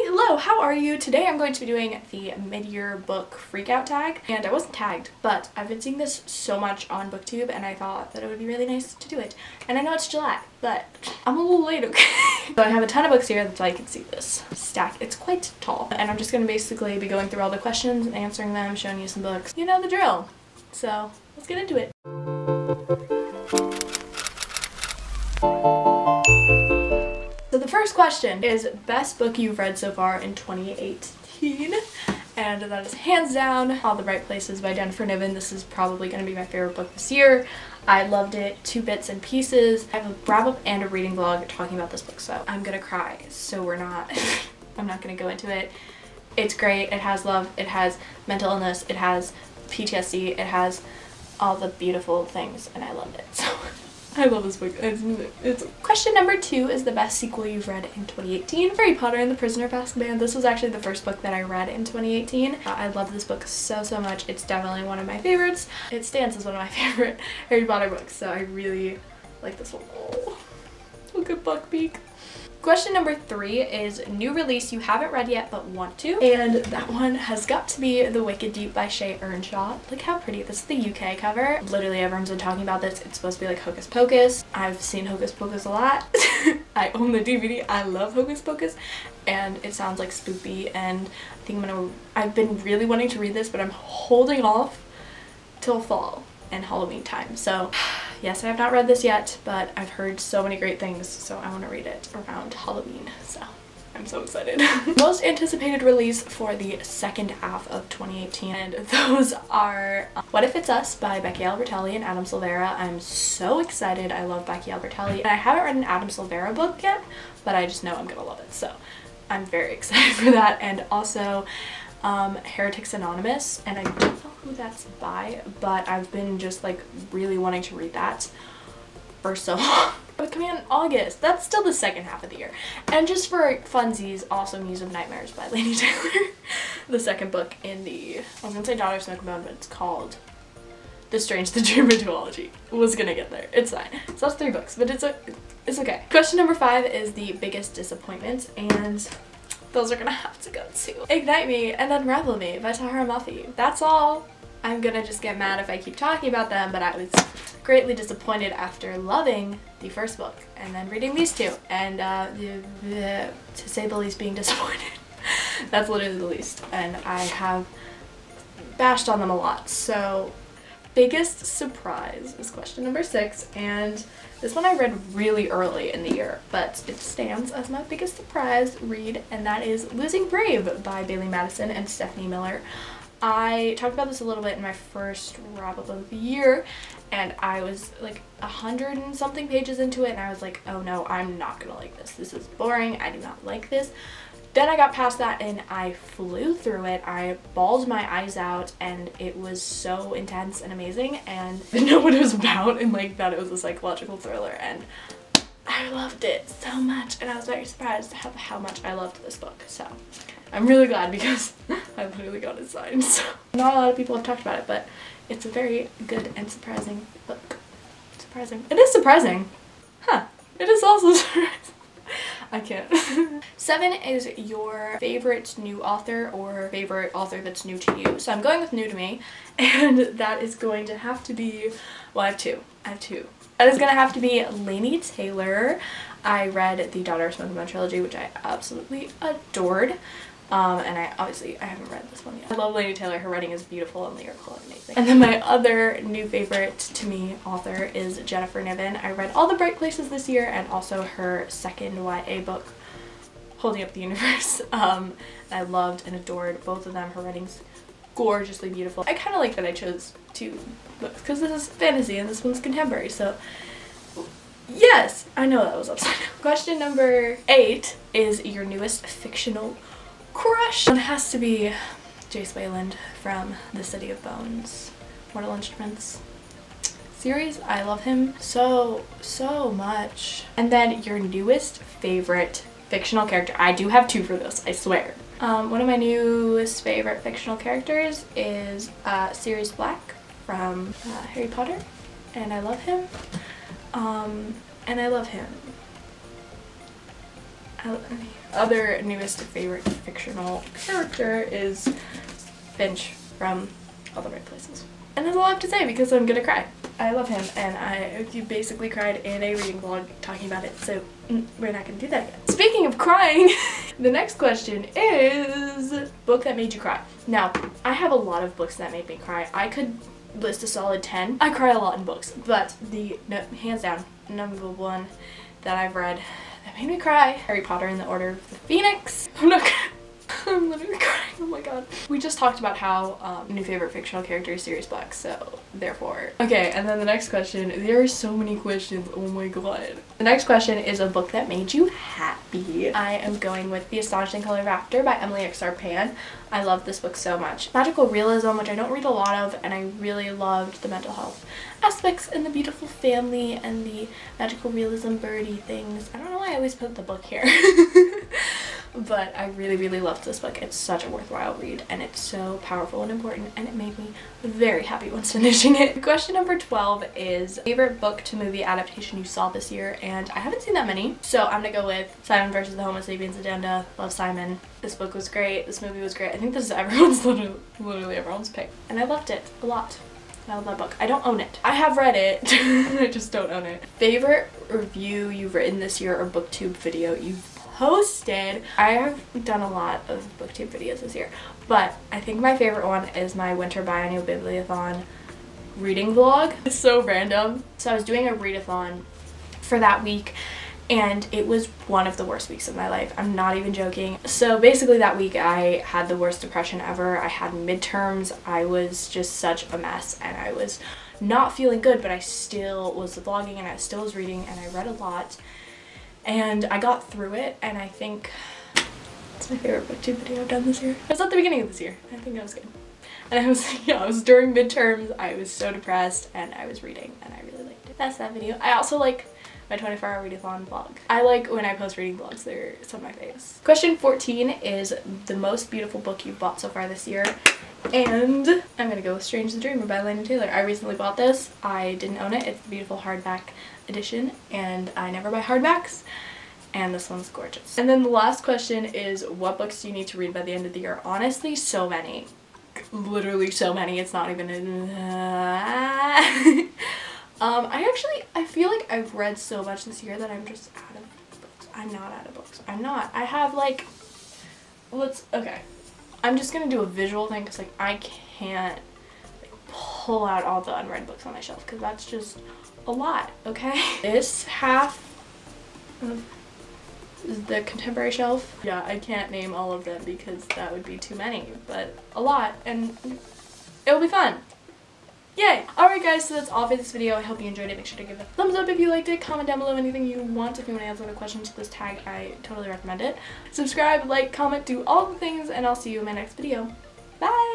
Hello, how are you? Today I'm going to be doing the mid-year book freakout tag, and I wasn't tagged, but I've been seeing this so much on BookTube and I thought that it would be really nice to do it. And I know it's July, but I'm a little late, okay? So I have a ton of books here that's why you can see this stack. It's quite tall, and I'm just going to basically be going through all the questions and answering them, showing you some books. You know the drill. So let's get into it. So the first question is best book you've read so far in 2018, and that is hands down All the Right Places by Jennifer Niven. This is probably going to be my favorite book this year. I loved it to bits and pieces. I have a wrap up and a reading vlog talking about this book, so I'm gonna cry, so I'm not gonna go into it. It's great. It has love, it has mental illness, it has PTSD, it has all the beautiful things, and I loved it. So I love this book. It's Question number 2 is the best sequel you've read in 2018. Harry Potter and the Prisoner of Azkaban. This was actually the first book that I read in 2018. I love this book so much. It's definitely one of my favorites. It stands as one of my favorite Harry Potter books, so I really like this one. Oh, look at Buckbeak. Question number 3 is new release you haven't read yet but want to, and that one has got to be The Wicked Deep by Shay Earnshaw. Look how pretty. This is the UK cover. Literally everyone's been talking about this. It's supposed to be like Hocus Pocus. I've seen Hocus Pocus a lot. I own the DVD. I love Hocus Pocus, and it sounds like spoopy, and I think I've been really wanting to read this, but I'm holding off till fall and Halloween time. So yes, I have not read this yet, but I've heard so many great things, so I want to read it around Halloween, so I'm so excited. Most anticipated release for the second half of 2018, and those are What If It's Us by Becky Albertalli and Adam Silvera. I'm so excited. I love Becky Albertalli, and I haven't read an Adam Silvera book yet, but I just know I'm gonna love it, so I'm very excited for that. And also Heretics Anonymous, and I don't know who that's by, but I've been just like really wanting to read that for so long. But coming out in August, that's still the second half of the year. And just for funsies, also Muse of Nightmares by Laini Taylor. The second book in the, I was gonna say Daughter Smoke and Bone, but it's called The Strange the Dreamer duology. Was gonna get there. It's fine. So that's 3 books, but it's okay. Question number 5 is the biggest disappointments, and those are gonna have to go to Ignite Me and Unravel Me by Tahara Mafi. That's all. I'm gonna just get mad if I keep talking about them, but I was greatly disappointed after loving the first book and then reading these two, and to say the least, being disappointed. That's literally the least, and I have bashed on them a lot. So biggest surprise is question number 6, and this one I read really early in the year, but it stands as my biggest surprise read, and that is Losing Brave by Bailey Madison and Stephanie Miller. I talked about this a little bit in my first wrap-up of the year, and I was like 100 and something pages into it, and I was like, oh no, I'm not gonna like this. This is boring. I do not like this. Then I got past that and I flew through it. I bawled my eyes out, and it was so intense and amazing, and I didn't know what it was about, and like that it was a psychological thriller, and I loved it so much, and I was very surprised at how much I loved this book. So I'm really glad, because I literally got it signed. So not a lot of people have talked about it, but it's a very good and surprising book. Surprising. It is surprising. Huh. It is also surprising. I can't. 7 is your favorite new author or favorite author that's new to you. So I'm going with new to me, and that is going to have to be, well, I have two. That is going to have to be Laini Taylor. I read the Daughter of Smoke and Bone trilogy, which I absolutely adored. And I haven't read this one yet. I love Laini Taylor. Her writing is beautiful and lyrical and amazing. And then my other new favorite to me author is Jennifer Niven. I read All the Bright Places this year, and also her second YA book, Holding Up the Universe. I loved and adored both of them. Her writing's gorgeously beautiful. I kind of like that I chose 2 books, because this is fantasy and this one's contemporary, so yes, I know that was upside down. Question number 8 is your newest fictional crush. It has to be Jace Wayland from The City of Bones, Mortal Instruments series. I love him so much. And then your newest favorite fictional character. I do have 2 for this, I swear. One of my newest favorite fictional characters is Sirius Black from Harry Potter, and I love him. other newest favorite fictional character is Finch from All the Right Places. And that's all I have to say because I'm gonna cry. I love him, and I basically cried in a reading vlog talking about it, so we're not gonna do that again. Speaking of crying, the next question is book that made you cry. Now, I have a lot of books that made me cry. I could list a solid 10. I cry a lot in books, but hands down, number one that I've read that made me cry, Harry Potter and the Order of the Phoenix. I'm literally crying, oh my god. We just talked about how new favorite fictional character is Sirius Black, so therefore. Okay, and then the next question, there are so many questions, oh my god. The next question is a book that made you happy. I am going with The Astonishing Color of After by Emily X.R. Pan. I love this book so much. Magical realism, which I don't read a lot of, and I really loved the mental health aspects and the beautiful family and the magical realism birdie things. I don't know why I always put the book here. But I really loved this book. It's such a worthwhile read, and it's so powerful and important, and it made me very happy once finishing it. Question number 12 is favorite book to movie adaptation you saw this year, and I haven't seen that many, so I'm gonna go with Simon versus the Homo Sapiens Agenda. Love Simon. This book was great. This movie was great. I think this is everyone's literally everyone's pick, and I loved it a lot. I love that book. I don't own it. I have read it. I just don't own it. Favorite review you've written this year or booktube video you've posted? I have done a lot of booktube videos this year, but I think my favorite one is my Winter Biennial Bibliothon reading vlog. It's so random. So I was doing a readathon for that week, and it was one of the worst weeks of my life. I'm not even joking. So basically that week I had the worst depression ever. I had midterms. I was just such a mess, and I was not feeling good, but I still was vlogging, and I still was reading, and I read a lot. And I got through it, and I think it's my favorite booktube video I've done this year. It was at the beginning of this year. I think that was good. And I was during midterms. I was so depressed, and I was reading, and I really liked it. That's that video. I also like my 24-hour readathon vlog. I like when I post reading vlogs. They're some of my favorites. Question 14 is the most beautiful book you've bought so far this year. And I'm gonna go with Strange the Dreamer by Lana Taylor. I recently bought this. I didn't own it. It's the beautiful hardback edition, and I never buy hardbacks, and this one's gorgeous. And then the last question is what books do you need to read by the end of the year? Honestly, so many. Literally so many. It's not even I feel like I've read so much this year that I'm just out of books. I'm not out of books. I'm not. I have like, okay. I'm just gonna do a visual thing because like I can't like pull out all the unread books on my shelf because that's just a lot, okay? This half is the contemporary shelf. Yeah, I can't name all of them because that would be too many, but a lot, and it'll be fun. Yay! Alright guys, so that's all for this video. I hope you enjoyed it. Make sure to give it a thumbs up if you liked it. Comment down below anything you want. If you want to answer a question to this tag, I totally recommend it. Subscribe, like, comment, do all the things, and I'll see you in my next video. Bye!